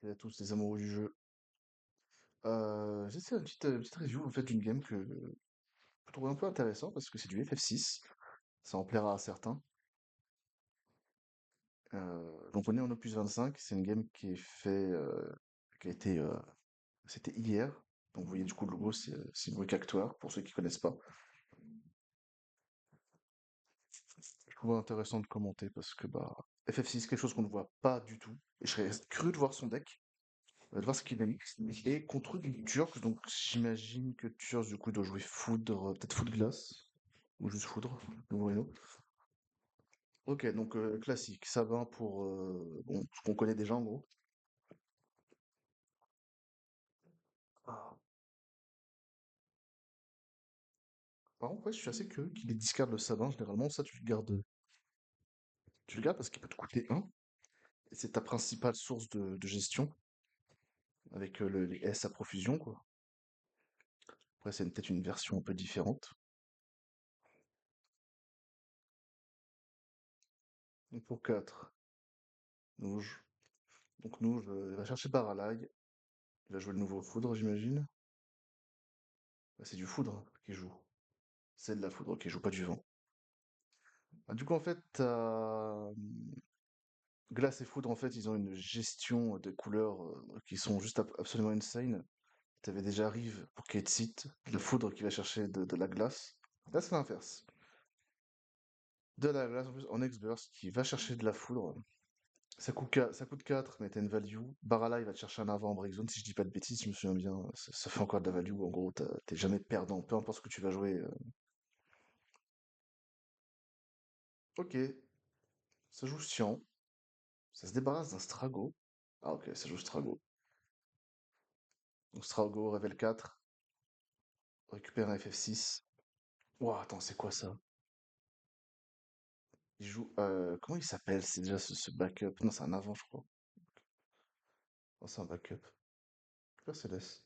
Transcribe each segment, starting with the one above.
Et à tous les amoureux du jeu. J'ai fait une petite review en fait d'une game que je trouve un peu intéressant parce que c'est du FF6. Ça en plaira à certains. Donc on est en Opus 25. C'est une game qui est qui a été, c'était hier. Donc vous voyez du coup le logo, c'est Brick Actoire pour ceux qui connaissent pas. Je trouve intéressant de commenter parce que bah FF6 quelque chose qu'on ne voit pas du tout. Et je serais curieux de voir son deck, de voir ce qu'il a mis. Et contre du Turc, donc j'imagine que Turc du coup doit jouer Foudre, peut-être Foudre Glace. Ou juste Foudre, le Moreno. Ok, donc classique, Sabin pour bon, ce qu'on connaît déjà en gros. Ah. Par contre, ouais, je suis assez curieux qu'il ait discard le Sabin. Généralement, ça, tu le gardes parce qu'il peut te coûter un. Et c'est ta principale source de gestion avec les S à profusion, quoi. Après, c'est peut-être une version un peu différente. Donc pour 4, Nouge. Donc Nouge, il va chercher Baralai. Il va jouer le nouveau Foudre, j'imagine. Bah, c'est du Foudre qui joue. C'est de la Foudre qui joue, pas du vent. Ah, du coup, en fait, Glace et Foudre, en fait, ils ont une gestion de couleurs qui sont juste absolument insane. T'avais déjà Rive pour Ketsit, le Foudre qui va chercher de la glace. Là, c'est l'inverse. De la glace en plus en X-Burst qui va chercher de la foudre. Ça coûte 4, mais t'as une value. Barala, il va te chercher un avant en break zone, si je dis pas de bêtises, je me souviens bien. Ça fait encore de la value. En gros, t'es jamais perdant, peu importe ce que tu vas jouer. Ok, ça joue Sian. Ça se débarrasse d'un Strago. Ah, ok, ça joue Strago. Donc Strago, Level 4, récupère un FF6. Ouah, attends, c'est quoi ça? Il joue. Comment il s'appelle? C'est déjà ce backup. Non, c'est un avant, je crois. Oh, c'est un backup. Claire Céleste.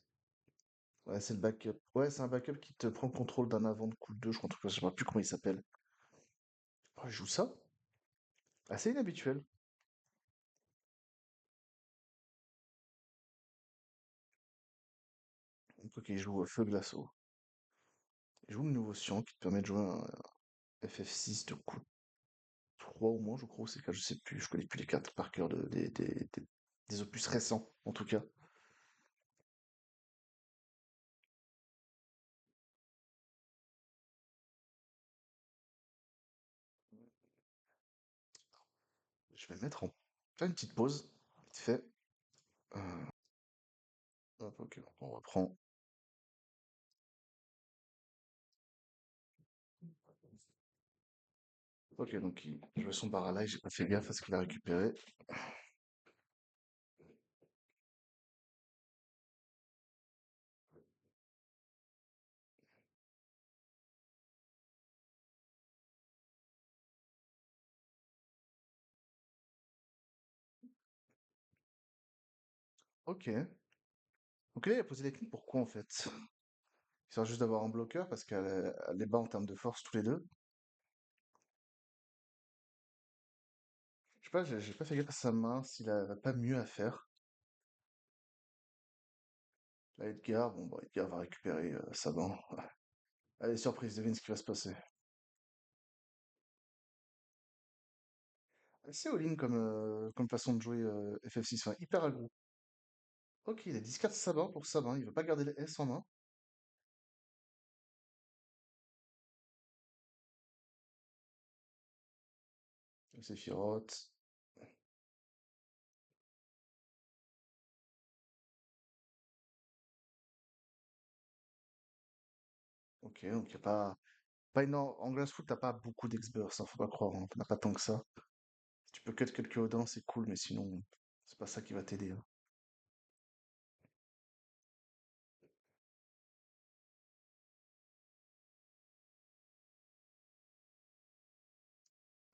Ouais, c'est le backup. Ouais, c'est un backup qui te prend le contrôle d'un avant de coup 2, je crois, un truc comme ça, je ne sais plus comment il s'appelle. Oh, il joue ça? Assez inhabituel. Donc, ok, il joue Feu Glaço. Il joue le nouveau Sion qui te permet de jouer un FF6 de coup 3 au moins, je crois, c'est le cas, je sais plus, je connais plus les cartes par cœur des opus récents, en tout cas. Je vais mettre en... faire une petite pause, vite fait. Euh, hop, ok, on reprend. Ok, donc il joue son barrage, j'ai pas fait gaffe à ce qu'il a récupéré. Ok. Donc là, il a posé les clés, pourquoi en fait? Il sert juste d'avoir un bloqueur parce qu'elle les bat en termes de force tous les deux. Je sais pas, j'ai pas fait gaffe à sa main s'il avait pas mieux à faire. Là, Edgar, bon, bah, Edgar va récupérer sa main. Allez, surprise, devine ce qui va se passer. C'est all-in comme façon de jouer FF6, enfin, hyper aggro. Ok, il a discard sa main pour sa main, il veut pas garder les S en main. Sephiroth. Ok, donc il y a pas énorme. En Glass Foot, t'as pas beaucoup d'X-Burst, hein, faut pas croire, hein, t'en as pas tant que ça. Si tu peux cut quelques Odins, c'est cool, mais sinon, c'est pas ça qui va t'aider, hein.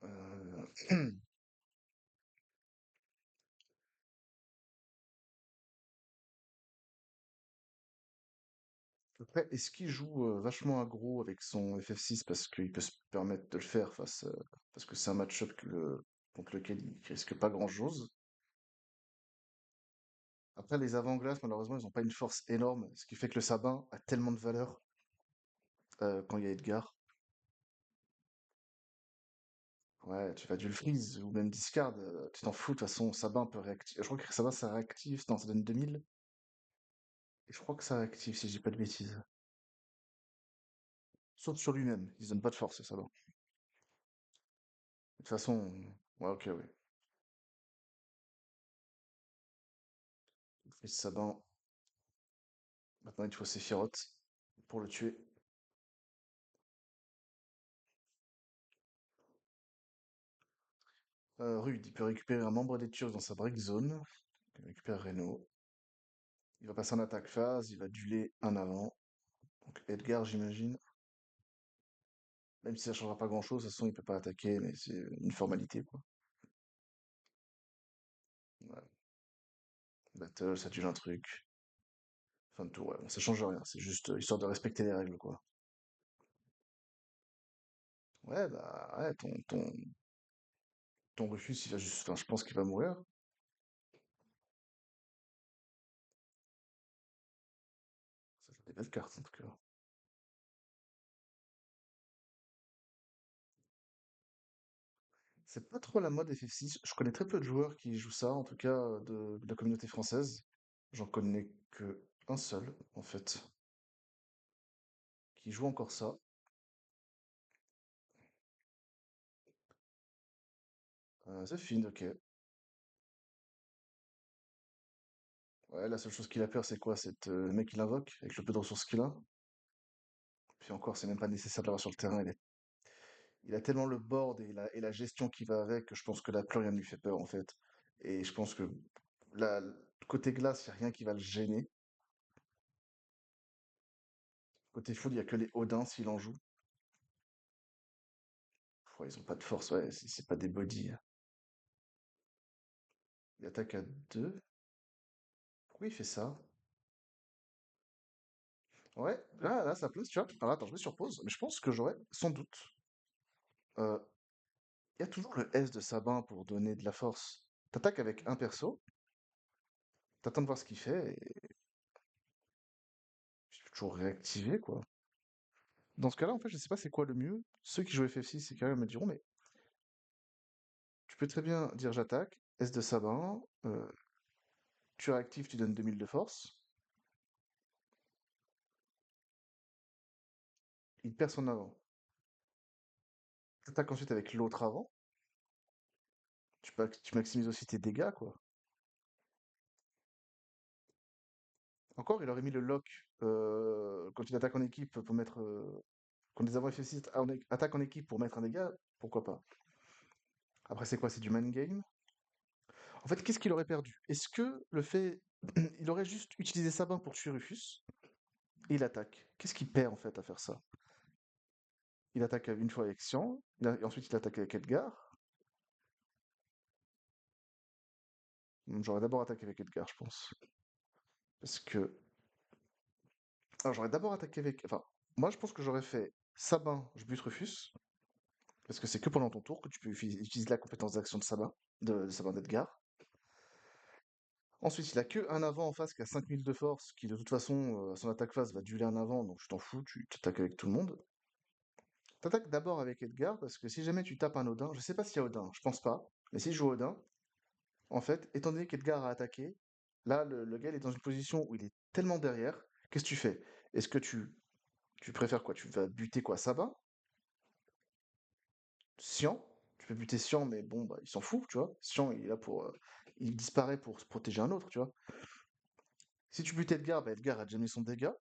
Euh, Après, est-ce qu'il joue vachement aggro avec son FF6 parce qu'il peut se permettre de le faire parce que c'est un match-up contre lequel il risque pas grand-chose? Après, les avant-glaces, malheureusement, ils n'ont pas une force énorme, ce qui fait que le sabin a tellement de valeur quand il y a Edgar. Ouais, tu vas du freeze ou même discard, tu t'en fous, de toute façon, sabin peut réactiver. Je crois que sabin ça réactive, non, ça donne 2000. Et je crois que ça réactive, si je dis pas de bêtises. Sauf sur lui-même, il se donne pas de force, sabin. De toute façon, ouais, ok, oui. Freeze sabin, maintenant il te faut Sephiroth pour le tuer. Rude, il peut récupérer un membre des Turcs dans sa break zone. Il récupère Reno. Il va passer en attaque phase, il va dueler un avant. Donc Edgar, j'imagine. Même si ça changera pas grand-chose, de toute façon, il peut pas attaquer, mais c'est une formalité, quoi. Ouais. Battle, ça tue un truc. Fin de tour, ouais. Bon, ça change rien, c'est juste histoire de respecter les règles, quoi. Ouais, bah, ouais, ton Rufus, il va juste. Enfin, je pense qu'il va mourir. Ça fait des belles cartes, en tout cas. C'est pas trop la mode FF6. Je connais très peu de joueurs qui jouent ça, en tout cas de la communauté française. J'en connais que un seul, en fait, qui joue encore ça. The Fiend, ok. Ouais, la seule chose qu'il a peur, c'est quoi? C'est le mec qui l'invoque, avec le peu de ressources qu'il a. Puis encore, c'est même pas nécessaire de l'avoir sur le terrain. Il a tellement le board et la gestion qui va avec que je pense que là, plus rien ne lui fait peur, en fait. Et je pense que là, côté glace, il n'y a rien qui va le gêner. Côté foot, il n'y a que les Odins s'il en joue. Ouais, ils ont pas de force, ouais, c'est pas des bodies. Il attaque à 2. Pourquoi il fait ça? Ouais, là, ça place, tu vois. Alors attends, je mets sur pause, mais je pense que j'aurais, sans doute, euh, il y a toujours le S de Sabin pour donner de la force. T'attaques avec un perso, t'attends de voir ce qu'il fait, et tu peux toujours réactiver, quoi. Dans ce cas-là, en fait, je sais pas c'est quoi le mieux. Ceux qui jouent FF6, c'est quand même me diront, mais tu peux très bien dire j'attaque, S de Sabin, tu réactives, tu donnes 2000 de force, il perd son avant. T'attaques ensuite avec l'autre avant, tu maximises aussi tes dégâts, quoi. Encore, il aurait mis le lock quand il attaque en équipe pour mettre. Quand les avants FF6 attaquent en équipe pour mettre un dégât, pourquoi pas? Après, c'est quoi? C'est du man game? En fait, qu'est-ce qu'il aurait perdu? Est-ce que le fait. Il aurait juste utilisé sa main pour tuer Rufus et il attaque. Qu'est-ce qu'il perd en fait à faire ça? Il attaque une fois avec Xian, et ensuite il attaque avec Edgar. J'aurais d'abord attaqué avec Edgar, je pense. Parce que. Alors, j'aurais d'abord attaqué avec. Enfin, moi je pense que j'aurais fait Sabin, je bute Rufus. Parce que c'est que pendant ton tour que tu peux utiliser la compétence d'action de Sabin, de Sabin d'Edgar. Ensuite, il a que un avant en face qui a 5000 de force, qui de toute façon, son attaque phase va dueler un avant, donc je t'en fous, tu t'attaques avec tout le monde. T'attaques d'abord avec Edgar, parce que si jamais tu tapes un Odin, je sais pas s'il y a Odin, je pense pas, mais si je joue Odin, en fait, étant donné qu'Edgar a attaqué, là, le gars il est dans une position où il est tellement derrière, qu'est-ce que tu fais? Est-ce que tu préfères quoi? Tu vas buter quoi? Sabin? Sian? Tu peux buter Sian, mais bon, bah, il s'en fout, tu vois. Sian, il est là pour. Il disparaît pour se protéger un autre, tu vois. Si tu butes Edgar, bah, Edgar a déjà mis son dégât.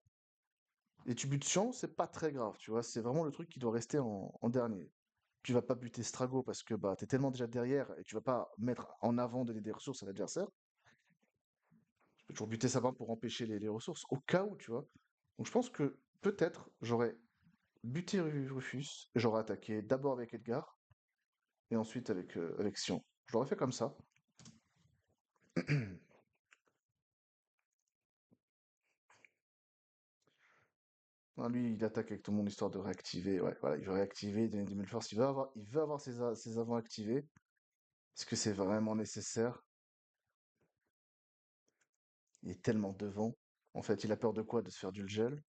Et tu butes Sian, c'est pas très grave, tu vois. C'est vraiment le truc qui doit rester en dernier. Tu vas pas buter Strago parce que bah, t'es tellement déjà derrière et tu vas pas mettre en avant donner des ressources à l'adversaire. Tu peux toujours buter sa barre pour empêcher les ressources, au cas où, tu vois. Donc je pense que peut-être j'aurais buté Rufus, et j'aurais attaqué d'abord avec Edgar et ensuite avec Sion. Je l'aurais fait comme ça. Non, lui, il attaque avec tout le monde histoire de réactiver. Ouais, voilà, il veut réactiver, donner 2000 force. Il veut avoir ses avants activés. Est-ce que c'est vraiment nécessaire? il est tellement devant. En fait, il a peur de quoi? De se faire du gel?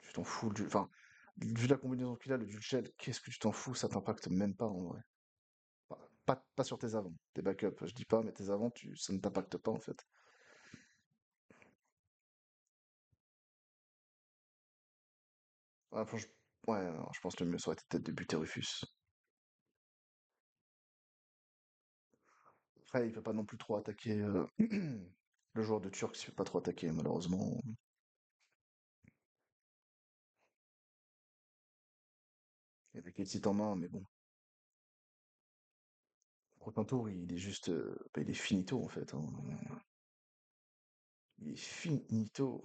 Tu t'en fous, enfin, vu la combinaison qu'il a, le dual shell, qu'est-ce que tu t'en fous? Ça t'impacte même pas en vrai. Pas sur tes avants. Tes backups, je dis pas, mais tes avants, ça ne t'impacte pas en fait. Ouais, ouais, non, je pense que le mieux ça aurait été peut-être de buter Rufus. Après, il peut pas non plus trop attaquer le joueur de Turc, il peut pas trop attaquer, malheureusement. Il y avait Ketsit en main, mais bon. Prochain tour, il est juste. Bah, il est finito en fait, hein. Il est finito.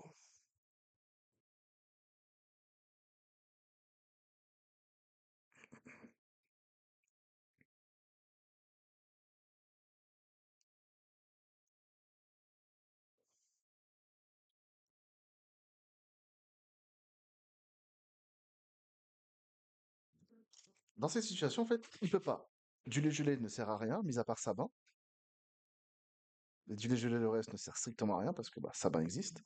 Dans cette situation, en fait, il peut pas. Duel gelé ne sert à rien, mis à part Sabin. Le duel gelé, le reste ne sert strictement à rien parce que bah, Sabin existe.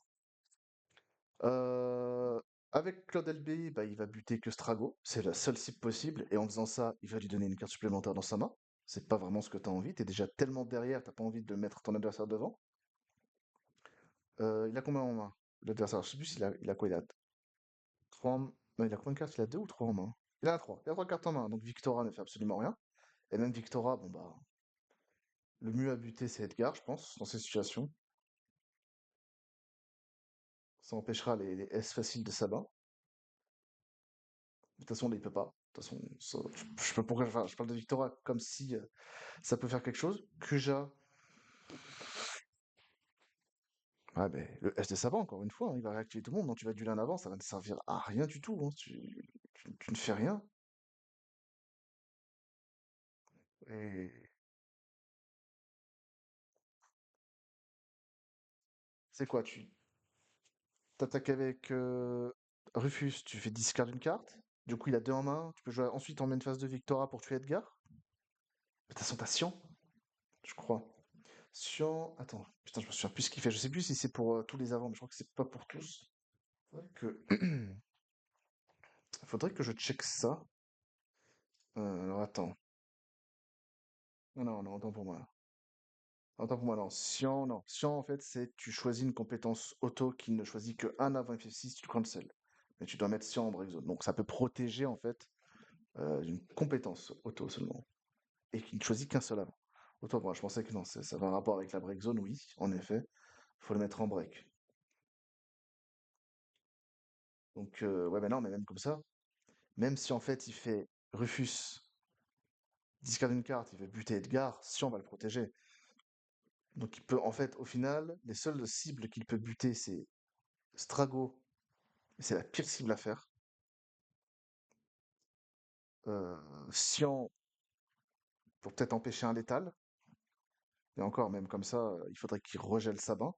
Euh, Avec Claude LB, bah, il va buter que Strago. C'est la seule cible possible. Et en faisant ça, il va lui donner une carte supplémentaire dans sa main. C'est pas vraiment ce que t'as envie. T'es déjà tellement derrière, t'as pas envie de mettre ton adversaire devant. Il a combien en main? L'adversaire, je sais plus il a quoi? Il a 3 en... Non, il a combien de cartes? Il a 2 ou 3 en main? Il a 3. Il a 3 cartes en main. Donc Victora ne fait absolument rien. Et même Victora, bon bah, le mieux à buter, c'est Edgar, je pense, dans ces situations. Ça empêchera les S faciles de Sabin. De toute façon, là, il peut pas. De toute façon, je sais pas pourquoi je parle de Victora comme si ça peut faire quelque chose. Kuja, ouais, mais le S de Sabin, encore une fois, hein, il va réactiver tout le monde. Donc tu vas dueler en avant, ça va ne servir à rien du tout, hein. Tu ne fais rien. Et c'est quoi? Tu t'attaques avec Rufus, tu fais discard une carte. Du coup, il a 2 en main. Tu peux jouer ensuite en main phase de Victora pour tuer Edgar. De toute façon, t'as Sion, je crois. Sion, attends, putain, je me souviens plus ce qu'il fait. Je sais plus si c'est pour tous les avants, mais je crois que c'est pas pour tous. Faudrait que... Faudrait que je check ça. Alors attends. Non, non, non, attends pour moi. Attends pour moi, non. Sion, non. Sion, en fait, c'est tu choisis une compétence auto qui ne choisit que un avant FF6, tu le cancel. Mais tu dois mettre Sion en break zone. Donc ça peut protéger, en fait, une compétence auto seulement. Et qui ne choisit qu'un seul avant. Autant pour moi, je pensais que non, ça avait un rapport avec la break zone, oui, en effet. Faut le mettre en break. Donc, ouais, mais non, mais même comme ça, même si en fait il fait Rufus, discard une carte, il veut buter Edgar, Sion va le protéger. Donc il peut, en fait, au final, les seules cibles qu'il peut buter, c'est Strago, et c'est la pire cible à faire. Euh, Sion, pour peut-être empêcher un létal. Et encore, même comme ça, il faudrait qu'il regèle Sabin.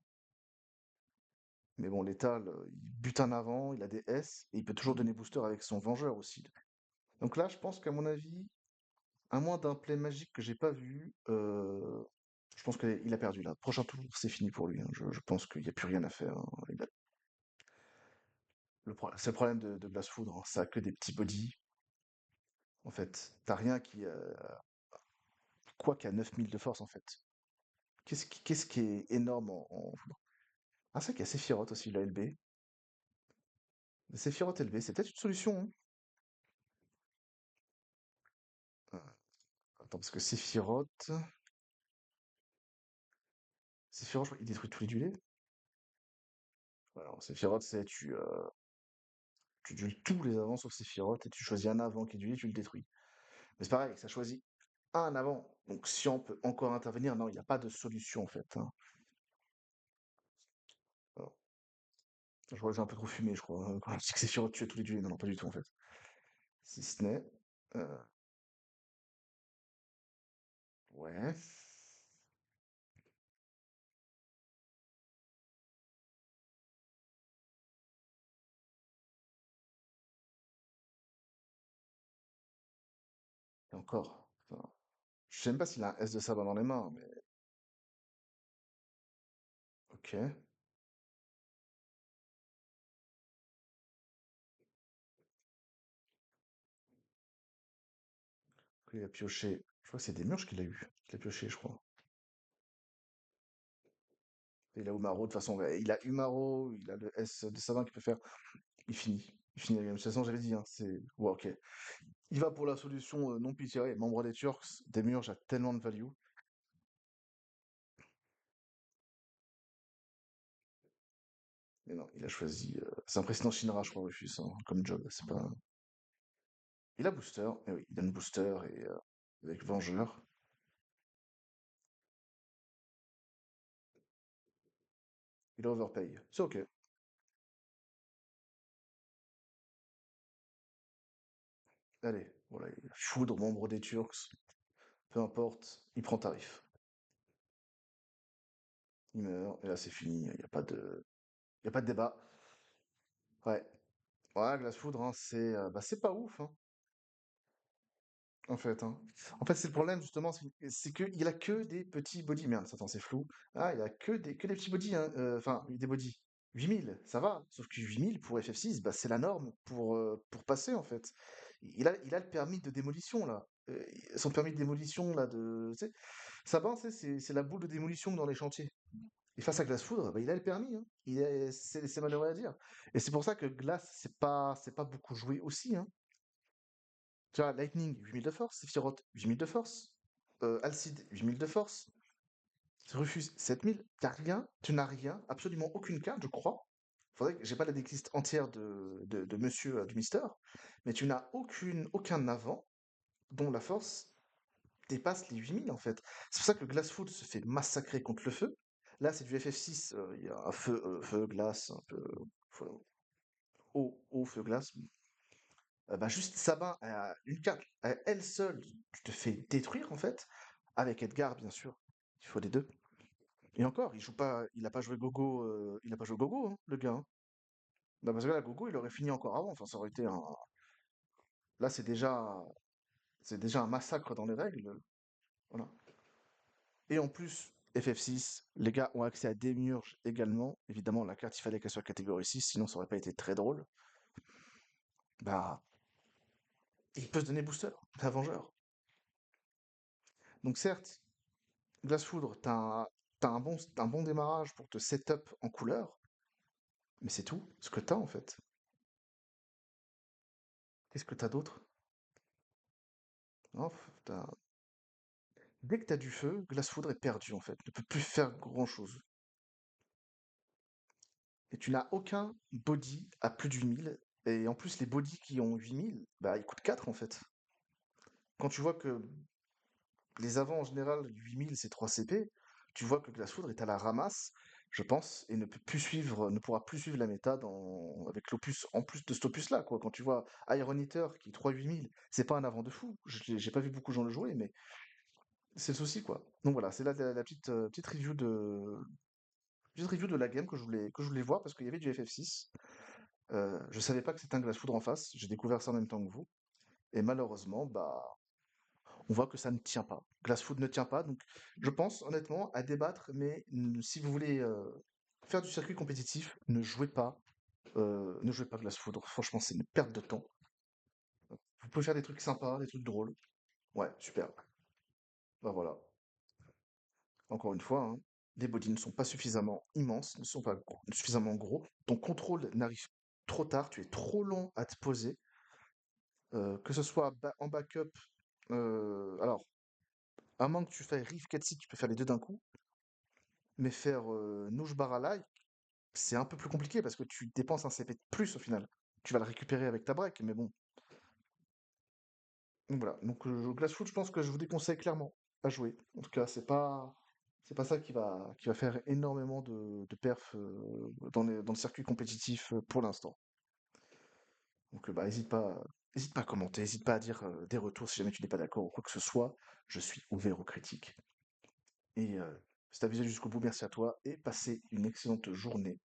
Mais bon, létal, il bute un avant, il a des S, et il peut toujours donner booster avec son Vengeur aussi. Donc là, je pense qu'à mon avis, à moins d'un play magique que j'ai pas vu, je pense qu'il a perdu là. Prochain tour, c'est fini pour lui, hein. Je pense qu'il n'y a plus rien à faire, hein. C'est le problème de Glace Foudre, hein. Ça a que des petits bodies. En fait, t'as rien qui. Quoi qui a 9000 de force en fait. Qu'est-ce qui est énorme en Foudre? Ah, c'est vrai qu'il y a Sephiroth aussi, la LB. Sephiroth LB, c'est peut-être une solution, hein. Euh, Attends, parce que Sephiroth, je crois qu'il détruit tous les duels. Alors, Sephiroth, c'est tu duels tous les avants sauf Sephiroth et tu choisis un avant qui est duelé, tu le détruis. Mais c'est pareil, ça choisit un avant. Donc si on peut encore intervenir, non, il n'y a pas de solution en fait, hein. Alors, je crois que j'ai un peu trop fumé, je crois, hein, quand je dis que Sephiroth tue tous les duels. Non, non, pas du tout en fait. Si ce n'est. euh, ouais. Et encore. Enfin, je sais même pas s'il a un S de sabre dans les mains, mais ok. Il a pioché. Je crois que c'est des murges qu'il a eu. Qu'il a pioché, je crois. Et il a Umaro, de toute façon, ouais, il a Umaro, il a le S de Savin qui peut faire. Il finit. Il finit la game. De toute façon, j'avais dit, hein, c'est. Ouais, ok. Il va pour la solution non pitié, membre des Turks. Des murges a tellement de value. Mais non, il a choisi. C'est un précédent Shinra, je crois, Rufus, hein, comme job. C'est pas. Il a booster. Et oui, il donne booster et avec Vengeur. Il a overpay. C'est ok. Allez, voilà. Foudre, membre des Turcs. Peu importe, il prend tarif. Il meurt, et là c'est fini, il n'y a pas de. Y a pas de débat. Ouais. Ouais, Glace Foudre, hein, c'est pas ouf, hein, en fait. Hein. En fait, c'est le problème, justement, c'est qu'il a que des petits body. Merde, attends, c'est flou. Ah, il a que des petits body, hein. Enfin, des body. 8000, ça va. Sauf que 8000 pour FF6, bah, c'est la norme pour passer, en fait. Il a le permis de démolition, là. Son permis de démolition, là, tu sais, Sabin, c'est la boule de démolition dans les chantiers. Et face à Glace Foudre, bah, il a le permis, hein. C'est malheureux à dire. Et c'est pour ça que Glace, c'est pas beaucoup joué aussi, hein. Tu vois, Lightning, 8000 de force. Sephiroth, 8000 de force. Alcide, 8000 de force. Rufus, 7000. T'as rien, tu n'as rien, absolument aucune carte, je crois. Faudrait que j'ai pas la decklist entière de Monsieur du Mister, mais tu n'as aucun avant dont la force dépasse les 8000 en fait. C'est pour ça que Glassfoot se fait massacrer contre le feu. Là, c'est du FF6, il y a un feu, glace, un peu feu- eau, feu, glace. Bah, juste Sabin, une carte, à elle seule, tu te fais détruire en fait. Avec Edgar, bien sûr. Il faut les deux. Et encore, il a pas joué Gogo, il a pas joué Gogo, hein, le gars. Hein. Bah, parce que là, Gogo, il aurait fini encore avant. Enfin, ça aurait été un. Là, c'est déjà un massacre dans les règles. Voilà. Et en plus, FF6, les gars ont accès à Démiurge également. Évidemment, la carte, il fallait qu'elle soit catégorie 6, sinon ça aurait pas été très drôle. Bah, il peut se donner booster, c'est un vengeur. Donc certes, Glace Foudre, t'as un bon démarrage pour te setup en couleur, mais c'est tout ce que t'as en fait. Qu'est-ce que t'as d'autre? Non, dès que t'as du feu, Glace Foudre est perdu en fait, ne peut plus faire grand-chose. Et tu n'as aucun body à plus de 8000. Et en plus, les bodies qui ont 8000, bah, ils coûtent 4 en fait. Quand tu vois que les avants en général, 8000 c'est 3 CP, tu vois que Glassfoudre est à la ramasse, je pense, et ne pourra plus suivre la méta avec l'opus, en plus de cet opus-là, quoi. Quand tu vois Iron Eater qui est 3 8000, c'est pas un avant de fou. J'ai pas vu beaucoup de gens le jouer, mais c'est le souci, quoi. Donc voilà, c'est là la petite review de la game que je voulais voir parce qu'il y avait du FF6. Je savais pas que c'était un Glassfoudre en face, j'ai découvert ça en même temps que vous. Et malheureusement, bah, on voit que ça ne tient pas. Glassfood ne tient pas, donc je pense honnêtement à débattre, mais si vous voulez faire du circuit compétitif, ne jouez pas Glassfood. Franchement, c'est une perte de temps. Vous pouvez faire des trucs sympas, des trucs drôles. Ouais, super. Bah voilà. Encore une fois, hein, les bodies ne sont pas suffisamment immenses, ne sont pas suffisamment gros. Ton contrôle n'arrive trop tard, tu es trop long à te poser. Que ce soit en backup, alors, à moins que tu fasses Riff Katsi, tu peux faire les deux d'un coup. Mais faire Nouj Baralai, c'est un peu plus compliqué parce que tu dépenses un CP de plus au final. Tu vas le récupérer avec ta break, mais bon. Donc voilà. Donc Glassfoot, je pense que je vous déconseille clairement à jouer. En tout cas, c'est pas ça qui va faire énormément de perf dans le circuit compétitif pour l'instant. Donc bah hésite pas à commenter, hésite pas à dire des retours si jamais tu n'es pas d'accord ou quoi que ce soit. Je suis ouvert aux critiques. Et si t'as visé jusqu'au bout, merci à toi et passez une excellente journée.